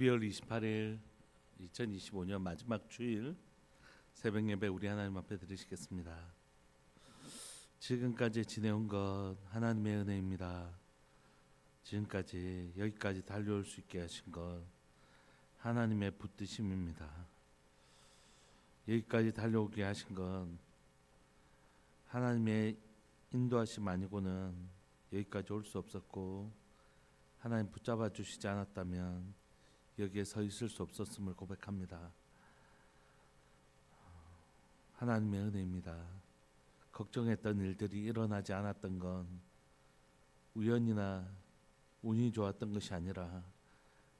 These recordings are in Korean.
12월 28일 2025년 마지막 주일 새벽 예배 우리 하나님 앞에 드리시겠습니다. 지금까지 지내온 것 하나님의 은혜입니다. 지금까지 여기까지 달려올 수 있게 하신 것 하나님의 붙드심입니다. 여기까지 달려오게 하신 건 하나님의 인도하심 아니고는 여기까지 올 수 없었고, 하나님 붙잡아 주시지 않았다면 여기에 서 있을 수 없었음을 고백합니다. 하나님의 은혜입니다. 걱정했던 일들이 일어나지 않았던 건 우연이나 운이 좋았던 것이 아니라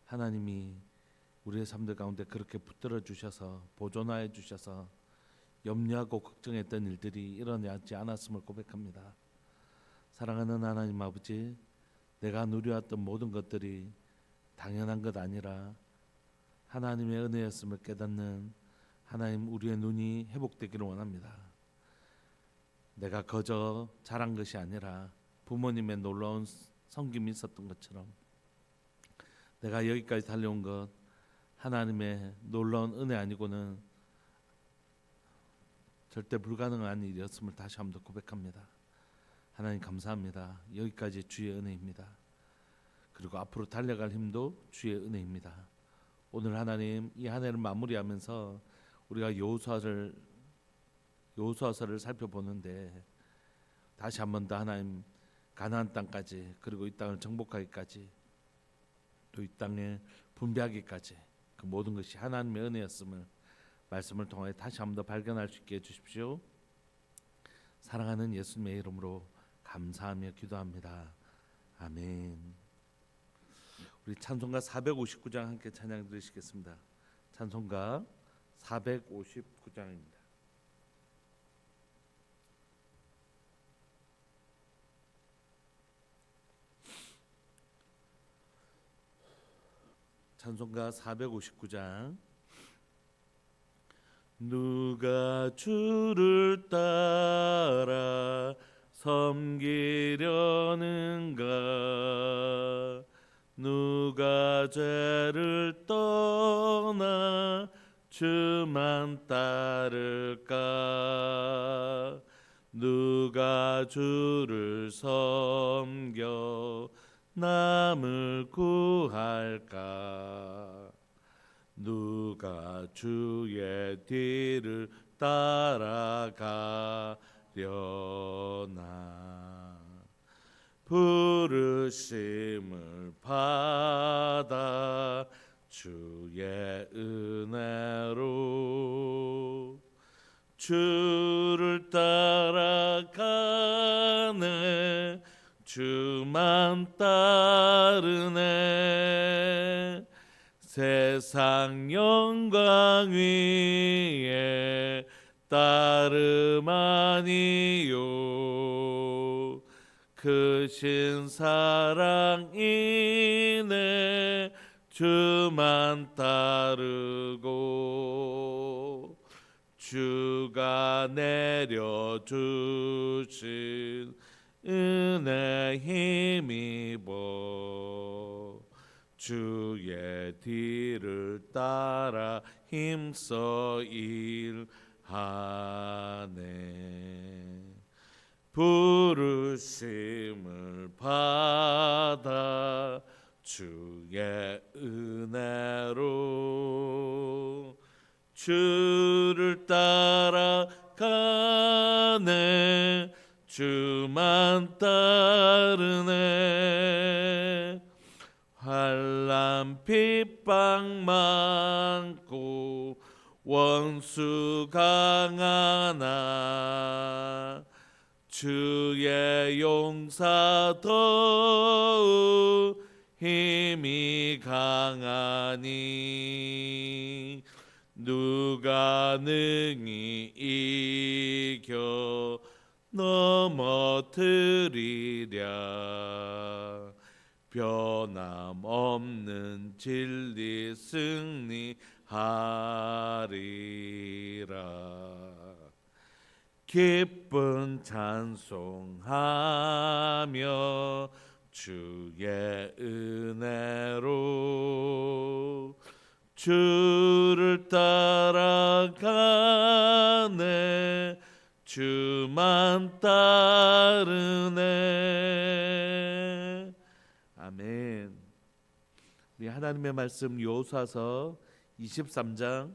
하나님이 우리의 삶들 가운데 그렇게 붙들어 주셔서 보존하여 주셔서 염려하고 걱정했던 일들이 일어나지 않았음을 고백합니다. 사랑하는 하나님 아버지, 내가 누려왔던 모든 것들이 당연한 것 아니라 하나님의 은혜였음을 깨닫는 하나님, 우리의 눈이 회복되기를 원합니다. 내가 거저 잘한 것이 아니라 부모님의 놀라운 섬김이 있었던 것처럼 내가 여기까지 달려온 것 하나님의 놀라운 은혜 아니고는 절대 불가능한 일이었음을 다시 한번 더 고백합니다. 하나님 감사합니다. 여기까지 주의 은혜입니다. 그리고 앞으로 달려갈 힘도 주의 은혜입니다. 오늘 하나님 이 한 해를 마무리하면서 우리가 여호수아서를 살펴보는데 다시 한 번 더 하나님 가나안 땅까지, 그리고 이 땅을 정복하기까지, 또 이 땅에 분배하기까지 그 모든 것이 하나님의 은혜였음을 말씀을 통해 다시 한 번 더 발견할 수 있게 해주십시오. 사랑하는 예수님의 이름으로 감사하며 기도합니다. 아멘. 우리 찬송가 459장 함께 찬양 드리시겠습니다. 찬송가 459장입니다. 찬송가 459장. 누가 주를 따라 섬기려는가? 누가 죄를 떠나 주만 따를까? 누가 주를 섬겨 남을 구할까? 누가 주의 뒤를 따라가려나? 부르심을 받아 주의 은혜로 주를 따라가네, 주만 따르네. 세상 영광 위에 따름 아니요, 크신 사랑 이네 주만 따르고, 주가 내려주신 은혜 힘입어 주의 뒤를 따라 힘써 일하네. 부르심을 받아 주의 은혜로 주를 따라가네, 주만 따르네. 환난 핍박 많고 원수 강하나 주의 용사 더욱 힘이 강하니, 누가 능히 이겨 넘어뜨리랴? 변함없는 진리 승리하리라. 기쁜 찬송하며 주의 은혜로 주를 따라가네 주만 따르네. 아멘. 우리 하나님의 말씀 여호수아서 23장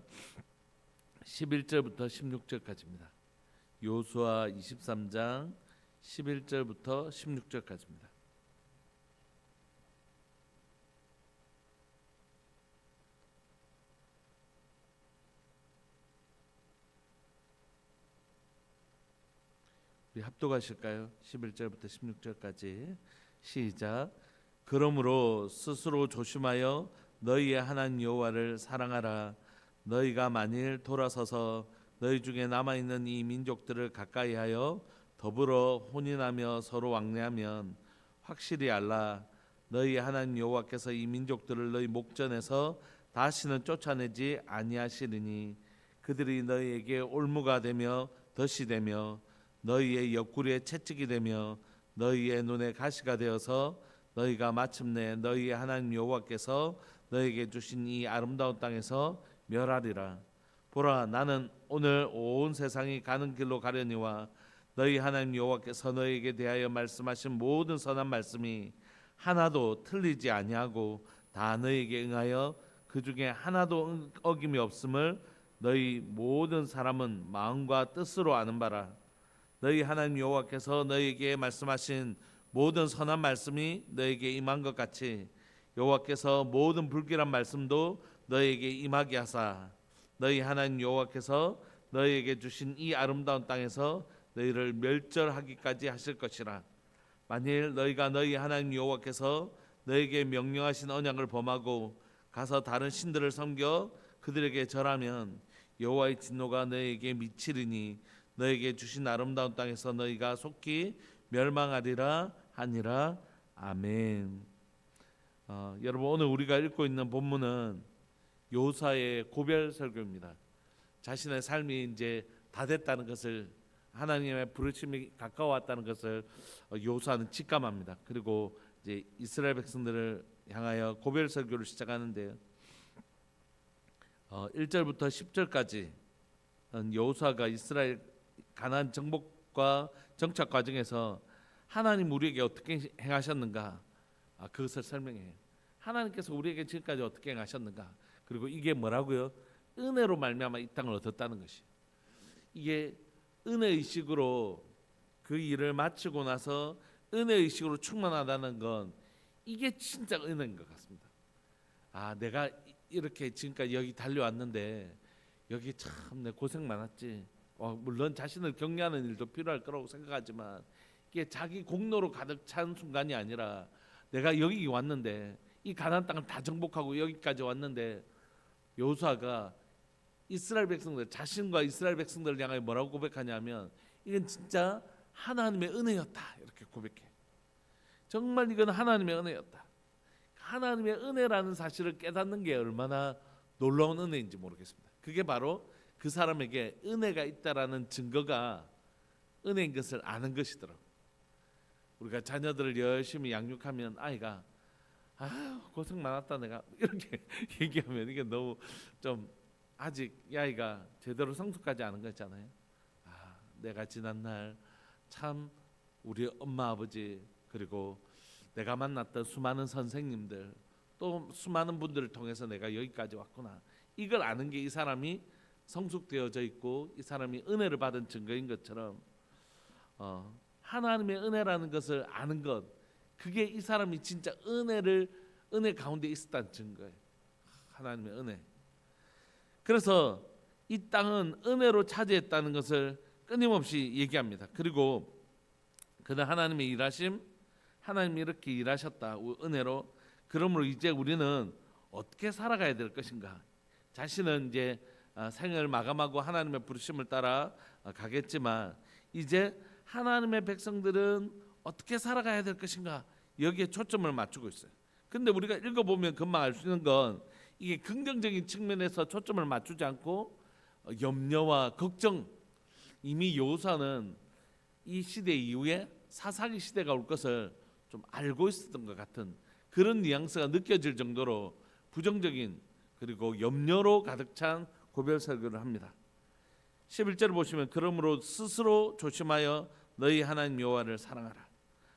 11절부터 16절까지입니다. 여호수아 23장 11절부터 16절까지입니다. 우리 합독하실까요? 11절부터 16절까지 시작. 그러므로 스스로 조심하여 너희의 하나님 여호와를 사랑하라. 너희가 만일 돌아서서 너희 중에 남아있는 이 민족들을 가까이하여 더불어 혼인하며 서로 왕래하면 확실히 알라. 너희 하나님 여호와께서 이 민족들을 너희 목전에서 다시는 쫓아내지 아니하시리니 그들이 너희에게 올무가 되며 덫이 되며 너희의 옆구리에 채찍이 되며 너희의 눈에 가시가 되어서 너희가 마침내 너희의 하나님 여호와께서 너희에게 주신 이 아름다운 땅에서 멸하리라. 보라, 나는 오늘 온 세상이 가는 길로 가려니와 너희 하나님 여호와께서 너희에게 대하여 말씀하신 모든 선한 말씀이 하나도 틀리지 아니하고 다 너희에게 응하여 그 중에 하나도 어김이 없음을 너희 모든 사람은 마음과 뜻으로 아는 바라. 너희 하나님 여호와께서 너희에게 말씀하신 모든 선한 말씀이 너희에게 임한 것 같이 여호와께서 모든 불길한 말씀도 너희에게 임하게 하사 너희 하나님 여호와께서 너희에게 주신 이 아름다운 땅에서 너희를 멸절하기까지 하실 것이라. 만일 너희가 너희 하나님 여호와께서 너희에게 명령하신 언약을 범하고 가서 다른 신들을 섬겨 그들에게 절하면 여호와의 진노가 너희에게 미치리니 너희에게 주신 아름다운 땅에서 너희가 속히 멸망하리라 하니라. 아멘. 여러분, 오늘 우리가 읽고 있는 본문은 여호수아의 고별 설교입니다. 자신의 삶이 이제 다 됐다는 것을, 하나님의 부르심이 가까워왔다는 것을 여호수아는 직감합니다. 그리고 이제 이스라엘 백성들을 향하여 고별 설교를 시작하는데요. 1절부터 10절까지 여호수아가 이스라엘 가나안 정복과 정착 과정에서 하나님 우리에게 어떻게 행하셨는가, 그것을 설명해요. 하나님께서 우리에게 지금까지 어떻게 행하셨는가, 그리고 이게 뭐라고요? 은혜로 말미암아 이 땅을 얻었다는 것이. 이게 은혜의식으로 그 일을 마치고 나서 은혜의식으로 충만하다는 건 이게 진짜 은혜인 것 같습니다. 내가 이렇게 지금까지 여기 달려왔는데 여기 참 내 고생 많았지. 물론 자신을 격려하는 일도 필요할 거라고 생각하지만 이게 자기 공로로 가득 찬 순간이 아니라 내가 여기 왔는데 이 가나안 땅을 다 정복하고 여기까지 왔는데, 여호수아가 이스라엘 백성들, 자신과 이스라엘 백성들을 향하여 뭐라고 고백하냐면 이건 진짜 하나님의 은혜였다, 이렇게 고백해. 정말 이건 하나님의 은혜였다. 하나님의 은혜라는 사실을 깨닫는 게 얼마나 놀라운 은혜인지 모르겠습니다. 그게 바로 그 사람에게 은혜가 있다라는 증거가 은혜인 것을 아는 것이더라고요. 우리가 자녀들을 열심히 양육하면 아이가 고생 많았다 내가 이렇게 얘기하면 이게 너무 좀 아직 이 아이가 제대로 성숙하지 않은 거잖아요. 내가 지난 날 참 우리 엄마 아버지, 그리고 내가 만났던 수많은 선생님들, 또 수많은 분들을 통해서 내가 여기까지 왔구나, 이걸 아는 게 이 사람이 성숙되어져 있고 이 사람이 은혜를 받은 증거인 것처럼 하나님의 은혜라는 것을 아는 것, 그게 이 사람이 진짜 은혜 가운데 있었다는 증거예요. 하나님의 은혜. 그래서 이 땅은 은혜로 차지했다는 것을 끊임없이 얘기합니다. 그리고 그는 하나님의 일하심, 하나님이 이렇게 일하셨다, 은혜로. 그러므로 이제 우리는 어떻게 살아가야 될 것인가. 자신은 이제 생을 마감하고 하나님의 부르심을 따라 가겠지만 이제 하나님의 백성들은 어떻게 살아가야 될 것인가, 여기에 초점을 맞추고 있어요. 근데 우리가 읽어보면 금방 알 수 있는 건 이게 긍정적인 측면에서 초점을 맞추지 않고 염려와 걱정, 이미 여호수아는 이 시대 이후에 사사기 시대가 올 것을 좀 알고 있었던 것 같은 그런 뉘앙스가 느껴질 정도로 부정적인 그리고 염려로 가득 찬 고별 설교를 합니다. 11절을 보시면 그러므로 스스로 조심하여 너희 하나님 여호와를 사랑하라.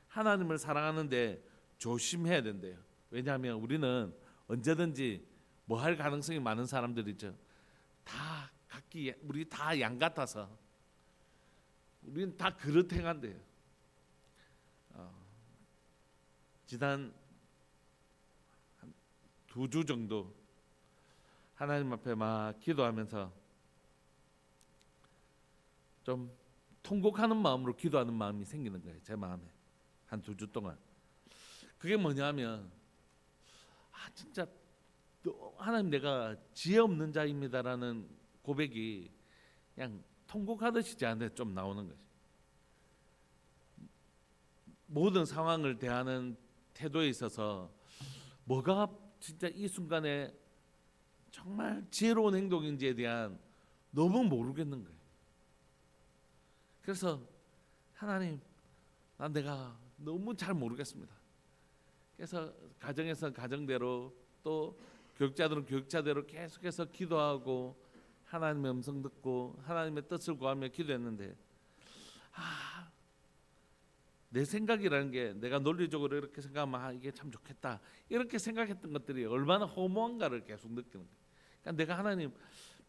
하나님을 사랑하는데 조심해야 된대요. 왜냐하면 우리는 언제든지 뭐 할 가능성이 많은 사람들이죠. 다 각기 우리 다 양 같아서 우리는 다 그릇 행한대요. 지난 한 2주 정도 하나님 앞에 막 기도하면서 좀 통곡하는 마음으로 기도하는 마음이 생기는 거예요. 제 마음에 한 2주 동안. 그게 뭐냐면 진짜 하나님 내가 지혜 없는 자입니다라는 고백이 그냥 통곡하듯이 저한테 좀 나오는 거죠. 모든 상황을 대하는 태도에 있어서 뭐가 진짜 이 순간에 정말 지혜로운 행동인지에 대한 너무 모르겠는 거예요. 그래서 하나님, 난 내가 너무 잘 모르겠습니다. 그래서 가정에서 가정대로 또 교육자들은 교육자대로 계속해서 기도하고 하나님의 음성 듣고 하나님의 뜻을 구하며 기도했는데 내 생각이라는 게 내가 논리적으로 이렇게 생각하면 이게 참 좋겠다 이렇게 생각했던 것들이 얼마나 허무한가를 계속 느끼는 거예요. 그러니까 내가 하나님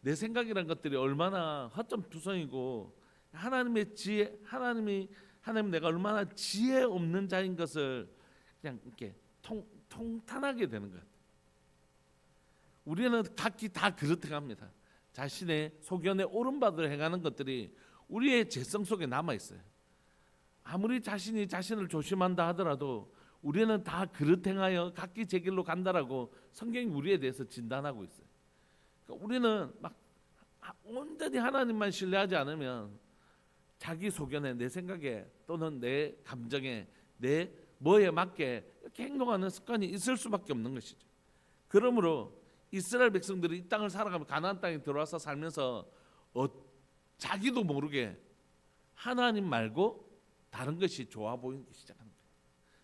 내 생각이라는 것들이 얼마나 허점투성이고 하나님의 지혜 하나님 내가 얼마나 지혜 없는 자인 것을 그냥 이렇게 통탄하게 되는 것 같아요. 우리는 각기 다 그렇게 합니다. 자신의 소견에 옳은 바를 행하는 것들이 우리의 죄성 속에 남아 있어요. 아무리 자신이 자신을 조심한다 하더라도 우리는 다 그릇 행하여 각기 제 길로 간다라고 성경이 우리에 대해서 진단하고 있어요. 그러니까 우리는 막 온전히 하나님만 신뢰하지 않으면 자기 소견에 내 생각에 또는 내 감정에 내 뭐에 맞게 이렇게 행동하는 습관이 있을 수밖에 없는 것이죠. 그러므로 이스라엘 백성들이 이 땅을 살아가며 가나안 땅에 들어와서 살면서 자기도 모르게 하나님 말고 다른 것이 좋아 보이기 시작하는 거예요.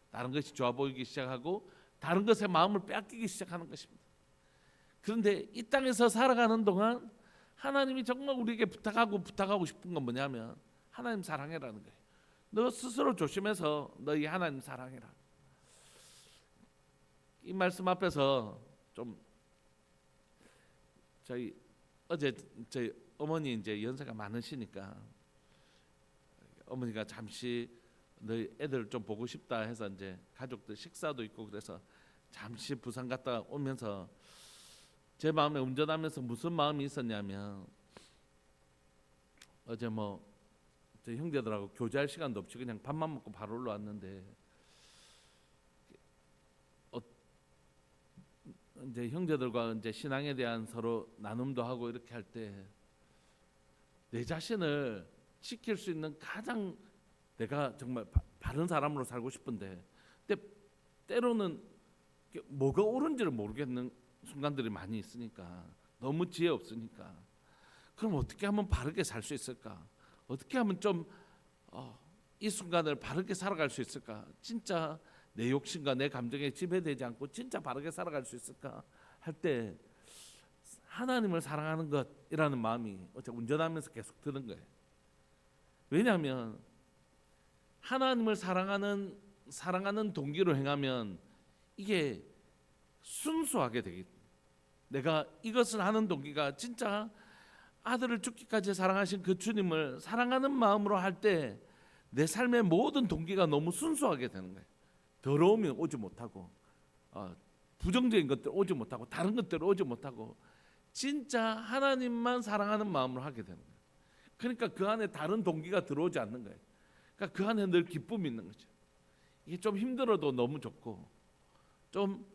다른 것이 좋아 보이기 시작하고 다른 것에 마음을 빼앗기기 시작하는 것입니다. 그런데 이 땅에서 살아가는 동안 하나님이 정말 우리에게 부탁하고 싶은 건 뭐냐면 하나님 사랑해라는 거예요. 너 스스로 조심해서 너희 하나님 사랑해라. 이 말씀 앞에서 좀 어제 저희 어머니 이제 연세가 많으시니까 어머니가 잠시 너희 애들 좀 보고 싶다 해서 이제 가족들 식사도 있고 그래서 잠시 부산 갔다 오면서 제 마음에 운전하면서 무슨 마음이 있었냐면 어제 저 형제들하고 교제할 시간도 없이 그냥 밥만 먹고 바로 올라왔는데 이제 형제들과 이제 신앙에 대한 서로 나눔도 하고 이렇게 할 때 내 자신을 지킬 수 있는 가장 내가 정말 바른 사람으로 살고 싶은데 때로는 뭐가 옳은지를 모르겠는 순간들이 많이 있으니까 너무 지혜 없으니까 그럼 어떻게 하면 바르게 살 수 있을까? 어떻게 하면 좀 이 순간을 바르게 살아갈 수 있을까? 진짜 내 욕심과 내 감정에 지배되지 않고 진짜 바르게 살아갈 수 있을까? 할 때 하나님을 사랑하는 것이라는 마음이 어제 운전하면서 계속 드는 거예요. 왜냐하면 하나님을 사랑하는 동기로 행하면 이게 순수하게 되겠다. 내가 이것을 하는 동기가 진짜 아들을 죽기까지 사랑하신 그 주님을 사랑하는 마음으로 할 때 내 삶의 모든 동기가 너무 순수하게 되는 거예요. 더러움이 오지 못하고 부정적인 것들 오지 못하고 다른 것들 오지 못하고 진짜 하나님만 사랑하는 마음으로 하게 되는 거예요. 그러니까 그 안에 다른 동기가 들어오지 않는 거예요. 그러니까 그 안에 늘 기쁨이 있는 거죠. 이게 좀 힘들어도 너무 좋고 좀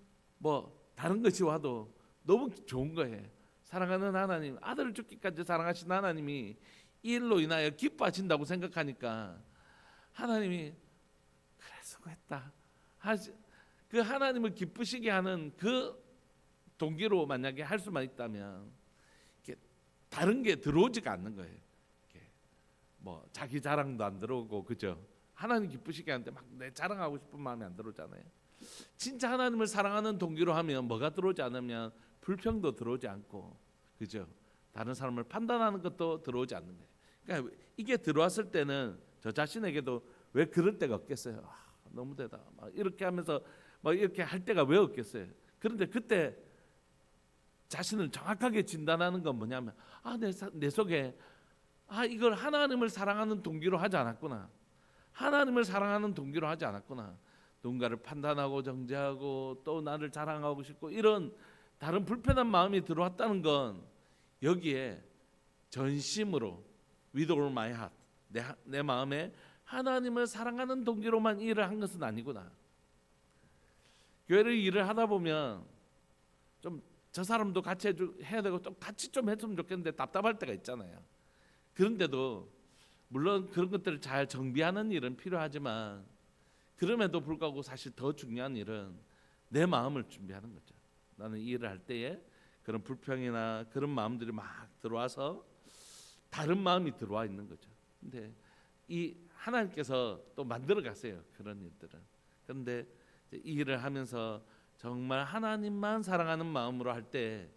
다른 것이 와도 너무 좋은 거예요. 사랑하는 하나님, 아들을 죽기까지 사랑하신 하나님이 이 일로 인하여 기뻐하신다고 생각하니까 하나님이 그래 수고했다. 그 하나님을 기쁘시게 하는 그 동기로 만약에 할 수만 있다면 다른 게 들어오지가 않는 거예요. 자기 자랑도 안 들어오고 그죠? 하나님 기쁘시게 하는데 막 내 자랑하고 싶은 마음이 안 들어오잖아요. 진짜 하나님을 사랑하는 동기로 하면 뭐가 들어오지 않으면 불평도 들어오지 않고, 그죠? 다른 사람을 판단하는 것도 들어오지 않는 거예요. 그러니까 이게 들어왔을 때는 저 자신에게도 왜 그럴 때가 없겠어요. 너무 되다. 막 이렇게 하면서 막 이렇게 할 때가 왜 없겠어요. 그런데 그때 자신을 정확하게 진단하는 건 뭐냐면 내 속에 이걸 하나님을 사랑하는 동기로 하지 않았구나. 하나님을 사랑하는 동기로 하지 않았구나. 누군가를 판단하고 정죄하고 또 나를 자랑하고 싶고 이런 다른 불편한 마음이 들어왔다는 건 여기에 전심으로 with all my heart 내 마음에 하나님을 사랑하는 동기로만 일을 한 것은 아니구나. 교회를 일을 하다 보면 좀 저 사람도 같이 해야 되고 좀 같이 좀 했으면 좋겠는데 답답할 때가 있잖아요. 그런데도 물론 그런 것들을 잘 정비하는 일은 필요하지만 그럼에도 불구하고 사실 더 중요한 일은 내 마음을 준비하는 거죠. 나는 이 일을 할 때에 그런 불평이나 그런 마음들이 막 들어와서 다른 마음이 들어와 있는 거죠. 근데 이 하나님께서 또 만들어 가세요. 그런 일들은. 그런데 이 일을 하면서 정말 하나님만 사랑하는 마음으로 할 때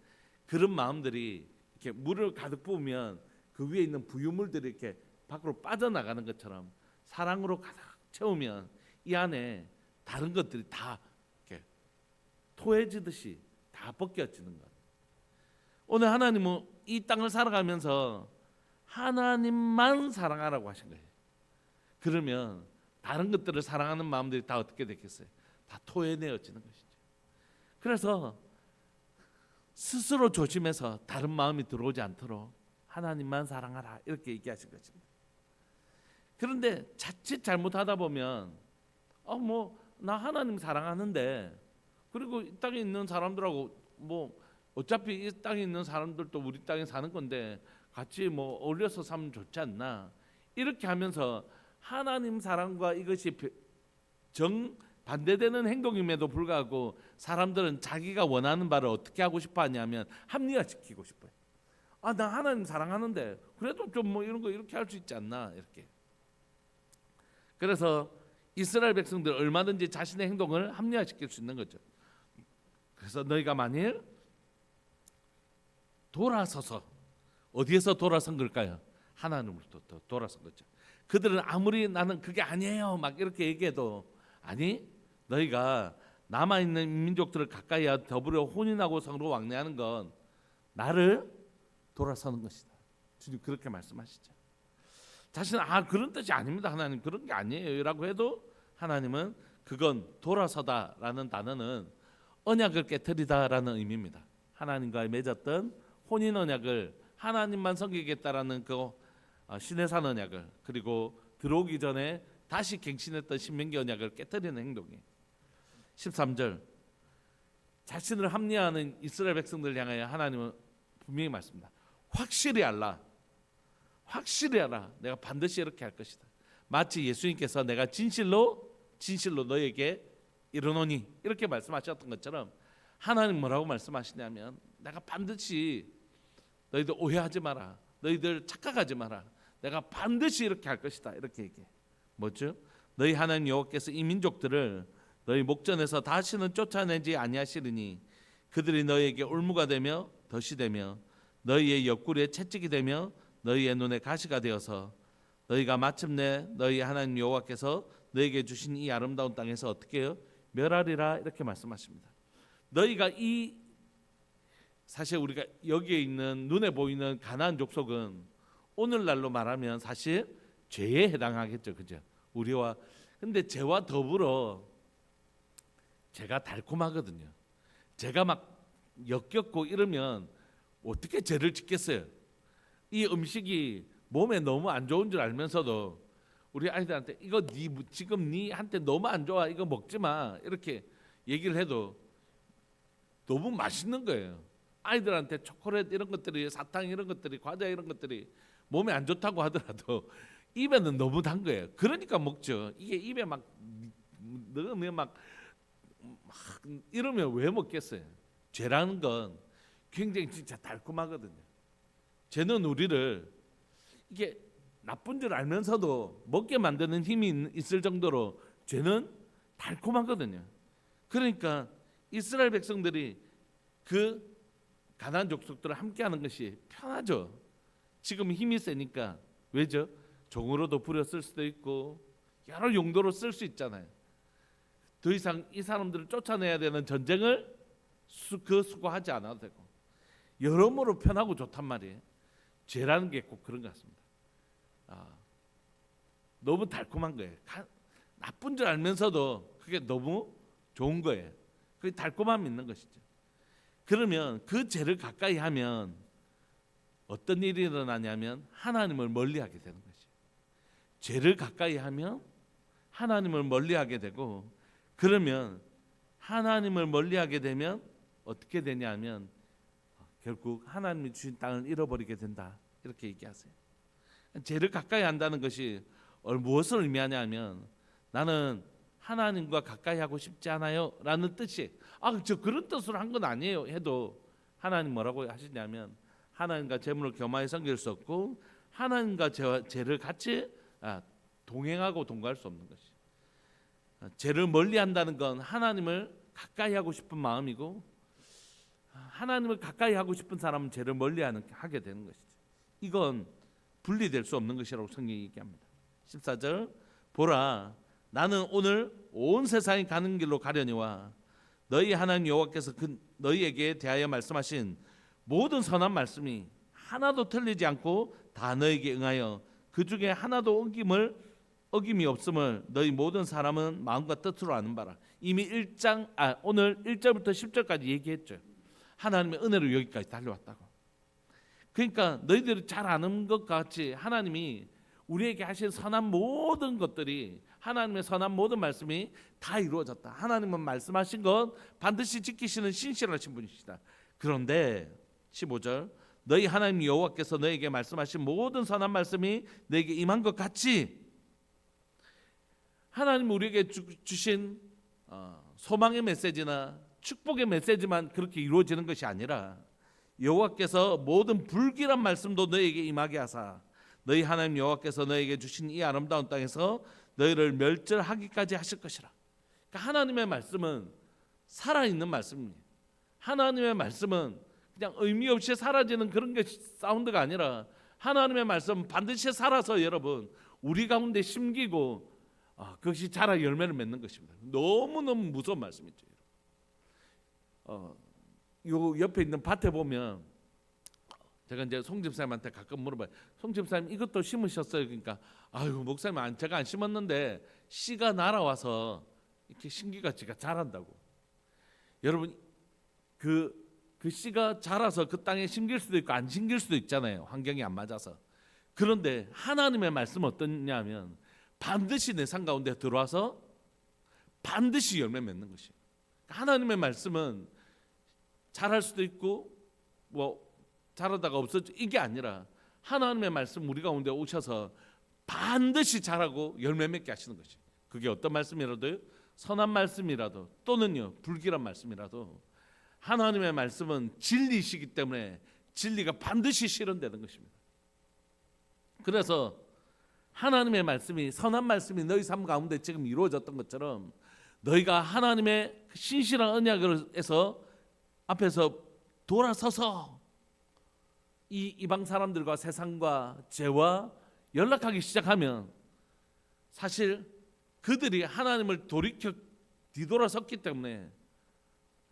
그런 마음들이 이렇게 물을 가득 부으면 그 위에 있는 부유물들이 이렇게 밖으로 빠져나가는 것처럼 사랑으로 가득 채우면 이 안에 다른 것들이 다 이렇게 토해지듯이 다 벗겨지는 것. 오늘 하나님은 이 땅을 살아가면서 하나님만 사랑하라고 하신 거예요. 그러면 다른 것들을 사랑하는 마음들이 다 어떻게 됐겠어요? 다 토해내어지는 것이죠. 그래서 스스로 조심해서 다른 마음이 들어오지 않도록 하나님만 사랑하라 이렇게 얘기하신 것입니다. 그런데 자칫 잘못하다 보면 나 하나님 사랑하는데 그리고 이 땅에 있는 사람들하고 어차피 이 땅에 있는 사람들도 우리 땅에 사는 건데 같이 어울려서 살면 좋지 않나 이렇게 하면서 하나님 사랑과 이것이 정반대되는 행동임에도 불구하고 사람들은 자기가 원하는 바를 어떻게 하고 싶어 하냐면 합리화시키고 싶어요. 나 하나님 사랑하는데 그래도 좀 이런 거 이렇게 할 수 있지 않나 이렇게. 그래서 이스라엘 백성들 얼마든지 자신의 행동을 합리화시킬 수 있는 거죠. 그래서 너희가 만일 돌아서서 어디에서 돌아선 걸까요? 하나님으로부터 돌아선 거죠. 그들은 아무리 나는 그게 아니에요 막 이렇게 얘기해도 아니 너희가 남아있는 민족들을 가까이 더불어 혼인하고 성으로 왕래하는 건 나를 돌아서는 것이다. 주님 그렇게 말씀하시죠. 자신은 그런 뜻이 아닙니다. 하나님 그런 게 아니에요 라고 해도 하나님은 그건 돌아서다라는 단어는 언약을 깨뜨리다라는 의미입니다. 하나님과 맺었던 혼인 언약을 하나님만 섬기겠다라는 그 시내산 언약을 그리고 들어오기 전에 다시 갱신했던 신명기 언약을 깨뜨리는 행동이에요. 13절 자신을 합리화하는 이스라엘 백성들을 향하여 하나님은 분명히 말씀합니다. 확실히 알라. 내가 반드시 이렇게 할 것이다. 마치 예수님께서 내가 진실로 너에게 이르노니 이렇게 말씀하셨던 것처럼 하나님 뭐라고 말씀하시냐면 내가 반드시 너희들 오해하지 마라. 너희들 착각하지 마라. 내가 반드시 이렇게 할 것이다. 이렇게 얘기해. 뭐죠? 너희 하나님 여호와께서 이 민족들을 너희 목전에서 다시는 쫓아내지 아니하시리니 그들이 너희에게 올무가 되며 덫이 되며 너희의 옆구리에 채찍이 되며 너희의 눈에 가시가 되어서 너희가 마침내 너희 하나님 여호와께서 너희에게 주신 이 아름다운 땅에서 어떻게 해요? 멸하리라 이렇게 말씀하십니다. 너희가 사실 우리가 여기에 있는 눈에 보이는 가나안 족속은 오늘날로 말하면 사실 죄에 해당하겠죠. 그죠? 우리와 근데 죄와 더불어 죄가 달콤하거든요. 죄가 막 역겹고 이러면 어떻게 죄를 짓겠어요? 이 음식이 몸에 너무 안 좋은 줄 알면서도 우리 아이들한테 이거 지금 니한테 너무 안 좋아 이거 먹지 마 이렇게 얘기를 해도 너무 맛있는 거예요. 아이들한테 초콜릿 이런 것들이 사탕 이런 것들이 과자 이런 것들이 몸에 안 좋다고 하더라도 입에는 너무 단 거예요. 그러니까 먹죠. 이게 입에 막 넣으면 막 이러면 왜 먹겠어요? 죄라는 건 굉장히 진짜 달콤하거든요. 죄는 우리를 이게 나쁜 줄 알면서도 먹게 만드는 힘이 있을 정도로 죄는 달콤하거든요. 그러니까 이스라엘 백성들이 그 가나안 족속들을 함께하는 것이 편하죠. 지금 힘이 세니까. 왜죠? 종으로도 부렸을 수도 있고 여러 용도로 쓸 수 있잖아요. 더 이상 이 사람들을 쫓아내야 되는 전쟁을 수고하지 않아도 되고 여러모로 편하고 좋단 말이에요. 죄라는 게 꼭 그런 것 같습니다. 너무 달콤한 거예요. 나쁜 줄 알면서도 그게 너무 좋은 거예요. 그 달콤함이 있는 것이죠. 그러면 그 죄를 가까이 하면 어떤 일이 일어나냐면 하나님을 멀리하게 되는 것이에요. 죄를 가까이 하면 하나님을 멀리하게 되고, 그러면 하나님을 멀리하게 되면 어떻게 되냐면 결국 하나님이 주신 땅을 잃어버리게 된다, 이렇게 얘기하세요. 죄를 가까이 한다는 것이 무엇을 의미하냐면 나는 하나님과 가까이 하고 싶지 않아요 라는 뜻이, 저 그런 뜻으로 한 건 아니에요 해도 하나님 뭐라고 하시냐면 하나님과 재물을 겸하여 섬길 수 없고 하나님과 죄를 같이 동행하고 동거할 수 없는 것이. 죄를 멀리한다는 건 하나님을 가까이 하고 싶은 마음이고, 하나님을 가까이 하고 싶은 사람은 죄를 멀리하게 되는 것이죠. 이건 분리될 수 없는 것이라고 성경이 얘기합니다. 14절, 보라 나는 오늘 온 세상이 가는 길로 가려니와 너희 하나님 여호와께서 너희에게 대하여 말씀하신 모든 선한 말씀이 하나도 틀리지 않고 다 너희에게 응하여 그 중에 하나도 어김이 없음을 너희 모든 사람은 마음과 뜻으로 아는 바라. 이미 오늘 1절부터 10절까지 얘기했죠. 하나님의 은혜로 여기까지 달려왔다고. 그러니까 너희들이 잘 아는 것 같이 하나님이 우리에게 하신 선한 모든 것들이, 하나님의 선한 모든 말씀이 다 이루어졌다. 하나님은 말씀하신 것 반드시 지키시는 신실하신 분이시다. 그런데 15절, 너희 하나님 여호와께서 너에게 말씀하신 모든 선한 말씀이 너에게 임한 것 같이, 하나님 우리에게 주신 소망의 메시지나 축복의 메시지만 그렇게 이루어지는 것이 아니라 여호와께서 모든 불길한 말씀도 너에게 임하게 하사 너희 하나님 여호와께서 너에게 주신 이 아름다운 땅에서 너희를 멸절하기까지 하실 것이라. 그러니까 하나님의 말씀은 살아있는 말씀입니다. 하나님의 말씀은 그냥 의미 없이 사라지는 그런 게 사운드가 아니라 하나님의 말씀은 반드시 살아서 여러분 우리 가운데 심기고 그것이 자라 열매를 맺는 것입니다. 너무너무 무서운 말씀이죠. 요 옆에 있는 밭에 보면 제가 이제 송 집사님한테 가끔 물어봐요. 송 집사님 이것도 심으셨어요? 그러니까 아유 목사님 제가 안 심었는데 씨가 날아와서 이렇게 신기가 자란다고. 여러분 그 씨가 자라서 그 땅에 심길 수도 있고 안 심길 수도 있잖아요. 환경이 안 맞아서. 그런데 하나님의 말씀은 어떠냐면 반드시 내 삶 가운데 들어와서 반드시 열매 맺는 것이에요. 하나님의 말씀은 자랄 수도 있고 자라다가 없어져 이게 아니라 하나님의 말씀 우리 가운데 오셔서 반드시 자라고 열매 맺게 하시는 것이. 그게 어떤 말씀이라도요, 선한 말씀이라도 또는요 불길한 말씀이라도 하나님의 말씀은 진리이시기 때문에 진리가 반드시 실현되는 것입니다. 그래서 하나님의 말씀이, 선한 말씀이 너희 삶 가운데 지금 이루어졌던 것처럼 너희가 하나님의 신실한 언약에서 앞에서 돌아서서 이 이방 사람들과 세상과 죄와 연락하기 시작하면 사실 그들이 하나님을 뒤돌아섰기 때문에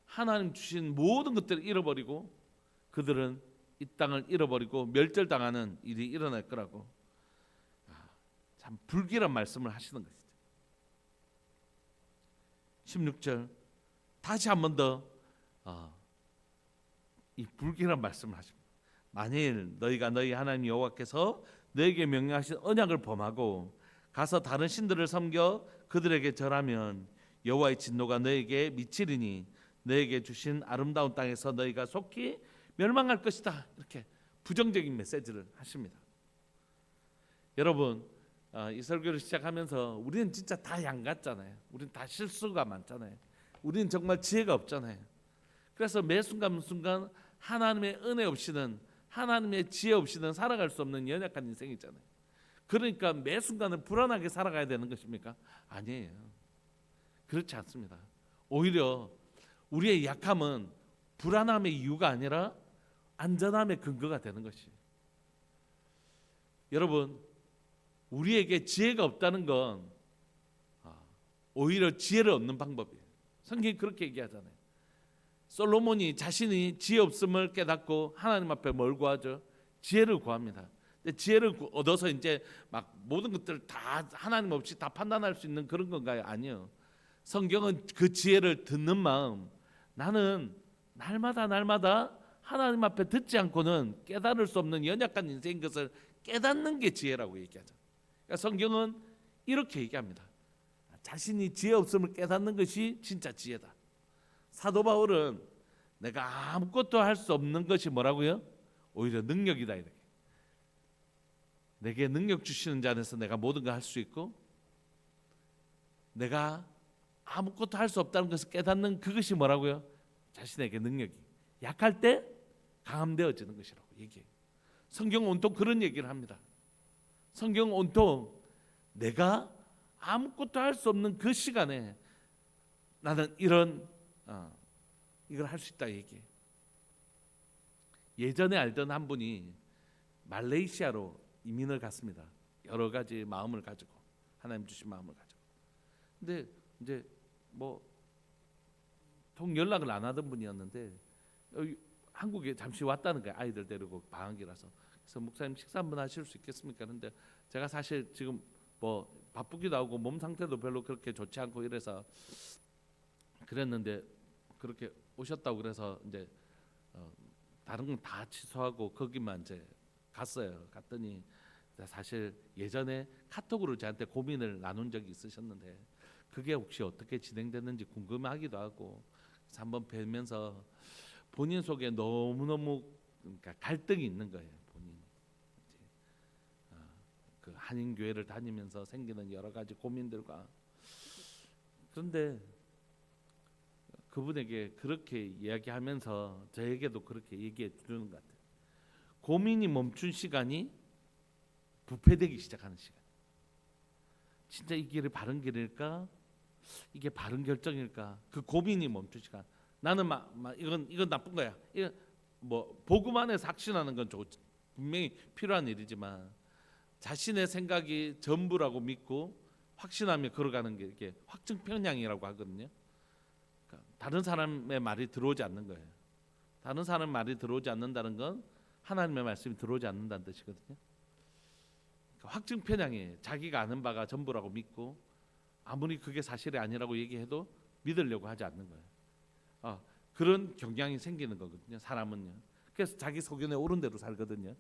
하나님 주신 모든 것들을 잃어버리고 그들은 이 땅을 잃어버리고 멸절당하는 일이 일어날 거라고 참 불길한 말씀을 하시는 것이죠. 16절 다시 한 번 더 이 불길한 말씀을 하십니다. 만일 너희가 너희 하나님 여호와께서 너에게 명령하신 언약을 범하고 가서 다른 신들을 섬겨 그들에게 절하면 여호와의 진노가 너에게 미치리니 너에게 주신 아름다운 땅에서 너희가 속히 멸망할 것이다. 이렇게 부정적인 메시지를 하십니다. 여러분 이 설교를 시작하면서 우리는 진짜 다 양같잖아요. 우리는 다 실수가 많잖아요. 우리는 정말 지혜가 없잖아요. 그래서 매 순간순간 하나님의 은혜 없이는, 하나님의 지혜 없이는 살아갈 수 없는 연약한 인생이잖아요. 그러니까 매 순간을 불안하게 살아가야 되는 것입니까? 아니에요. 그렇지 않습니다. 오히려 우리의 약함은 불안함의 이유가 아니라 안전함의 근거가 되는 것이. 여러분, 우리에게 지혜가 없다는 건 오히려 지혜를 얻는 방법이에요. 성경이 그렇게 얘기하잖아요. 솔로몬이 자신이 지혜 없음을 깨닫고 하나님 앞에 뭘 구하죠? 지혜를 구합니다. 지혜를 얻어서 이제 막 모든 것들을 다 하나님 없이 다 판단할 수 있는 그런 건가요? 아니요. 성경은 그 지혜를 듣는 마음, 나는 날마다 하나님 앞에 듣지 않고는 깨달을 수 없는 연약한 인생인 것을 깨닫는 게 지혜라고 얘기하죠. 그러니까 성경은 이렇게 얘기합니다. 자신이 지혜 없음을 깨닫는 것이 진짜 지혜다. 사도 바울은 내가 아무것도 할 수 없는 것이 뭐라고요? 오히려 능력이다 이렇게. 내게 능력 주시는 자 안에서 내가 모든 걸 할 수 있고, 내가 아무것도 할 수 없다는 것을 깨닫는 그것이 뭐라고요? 자신에게 능력이. 약할 때 강함되어지는 것이라고 얘기해요. 성경은 온통 그런 얘기를 합니다. 성경은 온통 내가 아무것도 할 수 없는 그 시간에 나는 이걸 할 수 있다 얘기해. 예전에 알던 한 분이 말레이시아로 이민을 갔습니다. 여러 가지 마음을 가지고, 하나님 주신 마음을 가지고. 근데 이제 뭐 통 연락을 안 하던 분이었는데 한국에 잠시 왔다는 거예요. 아이들 데리고 방학이라서. 그래서 목사님 식사 한번 하실 수 있겠습니까? 그런데 제가 사실 지금 뭐 바쁘기도 하고 몸 상태도 별로 그렇게 좋지 않고 이래서 그랬는데, 그렇게 오셨다고 그래서 이제 다른 건 다 취소하고 거기만 이제 갔어요. 갔더니 사실 예전에 카톡으로 저한테 고민을 나눈 적이 있으셨는데 그게 혹시 어떻게 진행됐는지 궁금하기도 하고, 그래서 한번 뵈면서 본인 속에 너무너무 그러니까 갈등이 있는 거예요. 본인이 그 한인 교회를 다니면서 생기는 여러 가지 고민들과. 그런데 그분에게 그렇게 이야기하면서 저에게도 그렇게 얘기해 주는 것 같아요. 고민이 멈춘 시간이 부패되기 시작하는 시간. 진짜 이 길이 바른 길일까? 이게 바른 결정일까? 그 고민이 멈춘 시간. 나는 이건 나쁜 거야. 이건 뭐 복음 안에서 확신하는 건 분명히 필요한 일이지만 자신의 생각이 전부라고 믿고 확신하며 걸어가는 게 이게 확증 편향이라고 하거든요. 그러니까 다른 사람의 말이 들어오지 않는 거예요. 다른 사람의 말이 들어오지 않는다는 건 하나님의 말씀이 들어오지 않는다는 뜻이거든요. 그러니까 확증 편향이에요. 자기가 아는 바가 전부라고 믿고 아무리 그게 사실이 아니라고 얘기해도 믿으려고 하지 않는 거예요. 그런 경향이 생기는 거거든요. 사람은요. 그래서 자기 소견에 옳은 대로 살거든요.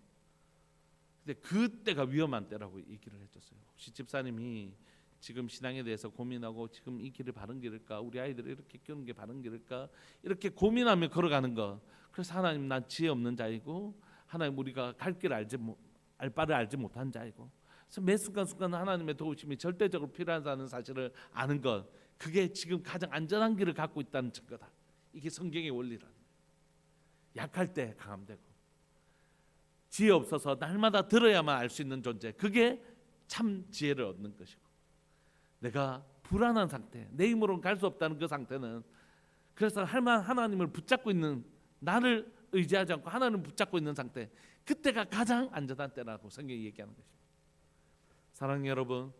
근데 그때가 위험한 때라고 얘기를 해줬어요. 혹시 집사님이 지금 신앙에 대해서 고민하고 지금 이 길이 바른 길일까? 우리 아이들을 이렇게 키우는 게 바른 길일까? 이렇게 고민하며 걸어가는 거. 그래서 하나님 난 지혜 없는 자이고 하나님 우리가 갈 길 알 바를 알지 못한 자이고, 그래서 매 순간 하나님의 도우심이 절대적으로 필요하다는 사실을 아는 것, 그게 지금 가장 안전한 길을 갖고 있다는 증거다. 이게 성경의 원리라는 거예요. 약할 때 강함되고 지혜 없어서 날마다 들어야만 알 수 있는 존재, 그게 참 지혜를 얻는 것이고, 내가 불안한 상태, 내 힘으로는 갈 수 없다는 그 상태는, 그래서 하나님을 붙잡고 있는, 나를 의지하지 않고 하나님을 붙잡고 있는 상태, 그때가 가장 안전한 때라고 성경이 얘기하는 것입니다. 사랑하는 여러분,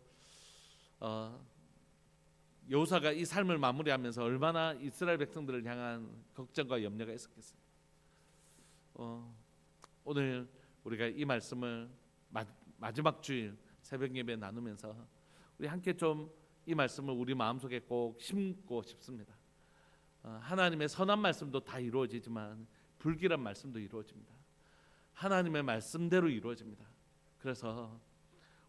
여호사가 이 삶을 마무리하면서 얼마나 이스라엘 백성들을 향한 걱정과 염려가 있었겠어요. 오늘 우리가 이 말씀을 마지막 주일 새벽 예배 나누면서 우리 함께 좀 이 말씀을 우리 마음속에 꼭 심고 싶습니다. 하나님의 선한 말씀도 다 이루어지지만 불길한 말씀도 이루어집니다. 하나님의 말씀대로 이루어집니다. 그래서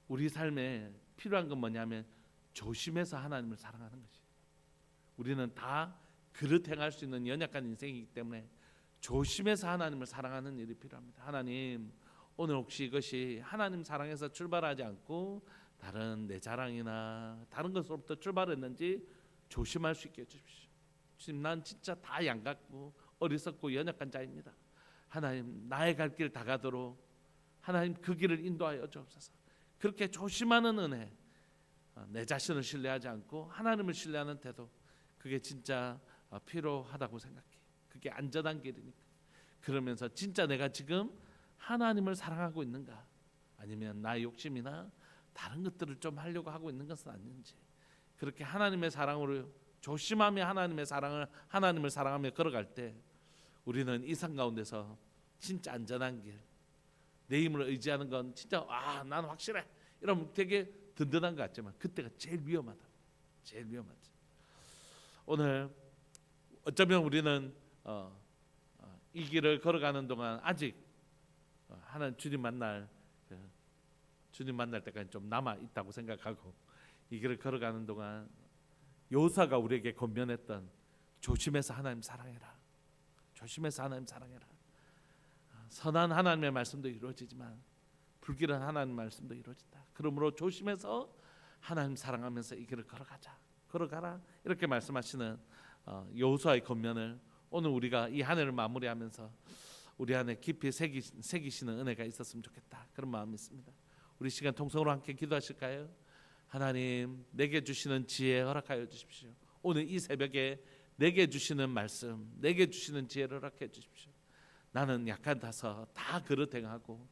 우리 삶에 필요한 건 뭐냐면 조심해서 하나님을 사랑하는 것이. 우리는 다 그릇 행할 수 있는 연약한 인생이기 때문에 조심해서 하나님을 사랑하는 일이 필요합니다. 하나님, 오늘 혹시 이것이 하나님 사랑에서 출발하지 않고 다른 내 자랑이나 다른 것으로부터 출발했는지 조심할 수 있게 해주십시오. 주님, 난 진짜 다 양같고 어리석고 연약한 자입니다. 하나님, 나의 갈 길 다 가도록 하나님 그 길을 인도하여 주옵소서. 그렇게 조심하는 은혜, 내 자신을 신뢰하지 않고 하나님을 신뢰하는 태도, 그게 진짜 필요하다고 생각해. 그게 안전한 길이니까. 그러면서 진짜 내가 지금 하나님을 사랑하고 있는가, 아니면 나의 욕심이나 다른 것들을 좀 하려고 하고 있는 것은 아닌지, 그렇게 하나님의 사랑으로 조심하며 하나님을 사랑하며 걸어갈 때 우리는 이 삶 가운데서 진짜 안전한 길, 내 힘을 의지하는 건 진짜 난 확실해 이러면 되게 든든한 것 같지만 그때가 제일 위험하다. 제일 위험하지. 오늘 어쩌면 우리는 이 길을 걸어가는 동안 아직 하나님 주님 만날 때까지 좀 남아 있다고 생각하고, 이 길을 걸어가는 동안 여호수아가 우리에게 권면했던 조심해서 하나님 사랑해라. 조심해서 하나님 사랑해라. 선한 하나님의 말씀도 이루어지지만 불길한 하나님의 말씀도 이루어진다. 그러므로 조심해서 하나님 사랑하면서 이 길을 걸어가라. 이렇게 말씀하시는 여호수아의 권면을 오늘 우리가 이 한 해를 마무리하면서 우리 안에 깊이 새기시는 은혜가 있었으면 좋겠다. 그런 마음이 있습니다. 우리 시간 통성으로 함께 기도하실까요? 하나님, 내게 주시는 지혜 허락하여 주십시오. 오늘 이 새벽에 내게 주시는 말씀, 내게 주시는 지혜를 허락해 주십시오. 나는 약한 다서 다 그릇 행하고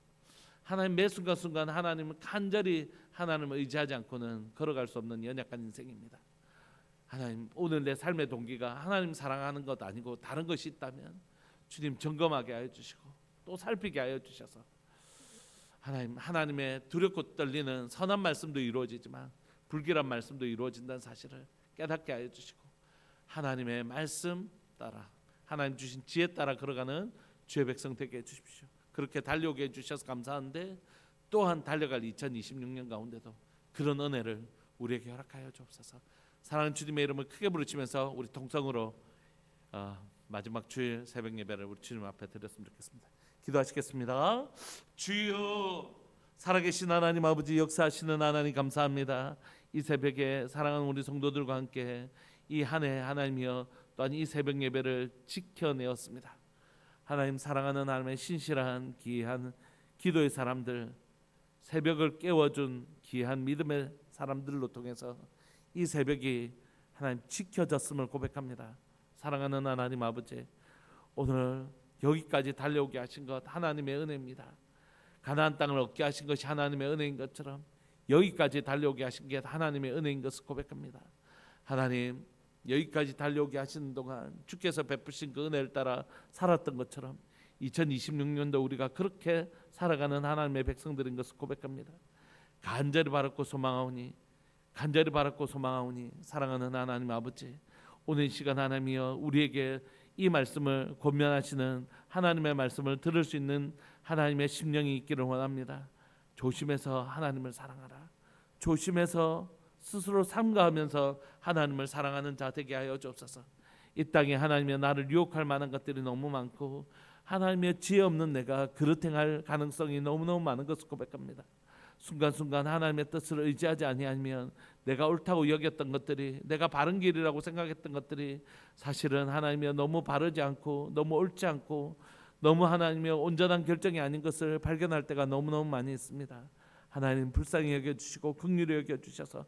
하나님 매 순간순간 하나님을 간절히 하나님을 의지하지 않고는 걸어갈 수 없는 연약한 인생입니다. 하나님, 오늘 내 삶의 동기가 하나님 사랑하는 것 아니고 다른 것이 있다면 주님 점검하게 하여 주시고 또 살피게 하여 주셔서 하나님의 두렵고 떨리는 선한 말씀도 이루어지지만 불길한 말씀도 이루어진다는 사실을 깨닫게 하여 주시고 하나님의 말씀 따라 하나님 주신 지혜 따라 걸어가는 주의 백성 되게 해주십시오. 그렇게 달려오게 해주셔서 감사한데 또한 달려갈 2026년 가운데도 그런 은혜를 우리에게 허락하여 주옵소서. 사랑하는 주님의 이름을 크게 부르시면서 우리 통성으로 마지막 주일 새벽 예배를 우리 주님 앞에 드렸으면 좋겠습니다. 기도하시겠습니다. 주여, 살아계신 하나님 아버지, 역사하시는 하나님 감사합니다. 이 새벽에 사랑하는 우리 성도들과 함께 이 한 해 하나님이여 또한 이 새벽 예배를 지켜내었습니다. 하나님, 사랑하는 하나님의 신실한 귀한 기도의 사람들, 새벽을 깨워준 귀한 믿음의 사람들로 통해서 이 새벽이 하나님 지켜졌음을 고백합니다. 사랑하는 하나님 아버지, 오늘 여기까지 달려오게 하신 것 하나님의 은혜입니다. 가나안 땅을 얻게 하신 것이 하나님의 은혜인 것처럼 여기까지 달려오게 하신 게 하나님의 은혜인 것을 고백합니다. 하나님, 여기까지 달려오게 하시는 동안 주께서 베푸신 그 은혜를 따라 살았던 것처럼 2026년도 우리가 그렇게 살아가는 하나님의 백성들인 것을 고백합니다. 간절히 바랐고 소망하오니 사랑하는 하나님 아버지, 오늘 시간 하나님이여 우리에게 이 말씀을 권면하시는 하나님의 말씀을 들을 수 있는 하나님의 심령이 있기를 원합니다. 조심해서 하나님을 사랑하라. 조심해서 스스로 삼가하면서 하나님을 사랑하는 자 되게 하여 주옵소서. 이 땅에 하나님의 나를 유혹할 만한 것들이 너무 많고 하나님의 지혜 없는 내가 그릇 행할 가능성이 너무너무 많은 것을 고백합니다. 순간순간 하나님의 뜻을 의지하지 아니하면 내가 옳다고 여겼던 것들이, 내가 바른 길이라고 생각했던 것들이 사실은 하나님이여 너무 바르지 않고 너무 옳지 않고 너무 하나님이여 온전한 결정이 아닌 것을 발견할 때가 너무너무 많이 있습니다. 하나님, 불쌍히 여겨주시고 긍휼히 여겨주셔서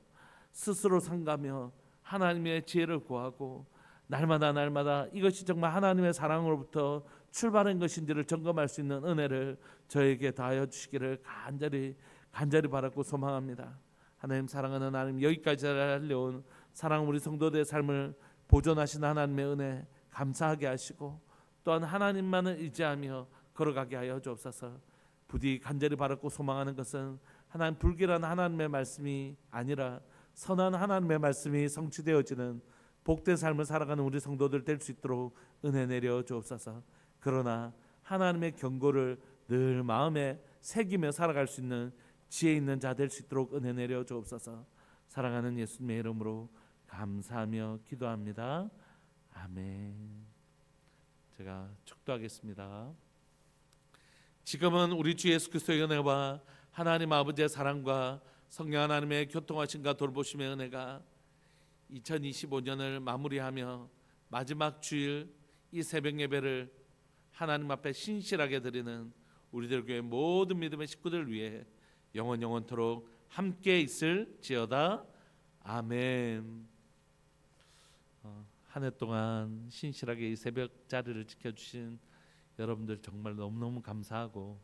스스로 상가며 하나님의 지혜를 구하고 날마다 이것이 정말 하나님의 사랑으로부터 출발한 것인지를 점검할 수 있는 은혜를 저에게 다하여 주시기를 간절히 바라고 소망합니다. 하나님, 사랑하는 하나님, 여기까지 달려온 사랑 우리 성도들의 삶을 보존하신 하나님의 은혜 감사하게 하시고 또한 하나님만을 의지하며 걸어가게 하여 주옵소서. 부디 간절히 바라고 소망하는 것은 하나님 불길한 하나님의 말씀이 아니라 선한 하나님의 말씀이 성취되어지는 복된 삶을 살아가는 우리 성도들 될 수 있도록 은혜 내려 주옵소서. 그러나 하나님의 경고를 늘 마음에 새기며 살아갈 수 있는 지혜 있는 자 될 수 있도록 은혜 내려 주옵소서. 사랑하는 예수님의 이름으로 감사하며 기도합니다. 아멘. 제가 축도하겠습니다. 지금은 우리 주 예수 그리스도의 은혜와 하나님 아버지의 사랑과 성령 하나님의 교통하심과 돌보심의 은혜가 2025년을 마무리하며 마지막 주일 이 새벽 예배를 하나님 앞에 신실하게 드리는 우리들 교회 모든 믿음의 식구들 위해 영원토록 함께 있을지어다. 아멘. 한 해 동안 신실하게 이 새벽 자리를 지켜주신 여러분들 정말 너무너무 감사하고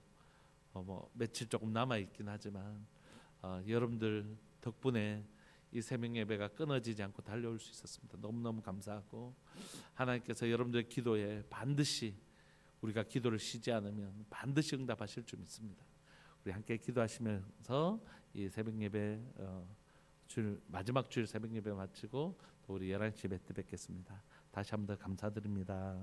며칠 조금 남아 있긴 하지만 여러분들 덕분에 이 새벽 예배가 끊어지지 않고 달려올 수 있었습니다. 너무너무 감사하고 하나님께서 여러분들의 기도에 반드시 우리가 기도를 쉬지 않으면 반드시 응답하실 줄 믿습니다. 우리 함께 기도하시면서 이 새벽 예배 마지막 주일 새벽 예배 마치고 또 우리 11시 뵙겠습니다. 다시 한번 더 감사드립니다.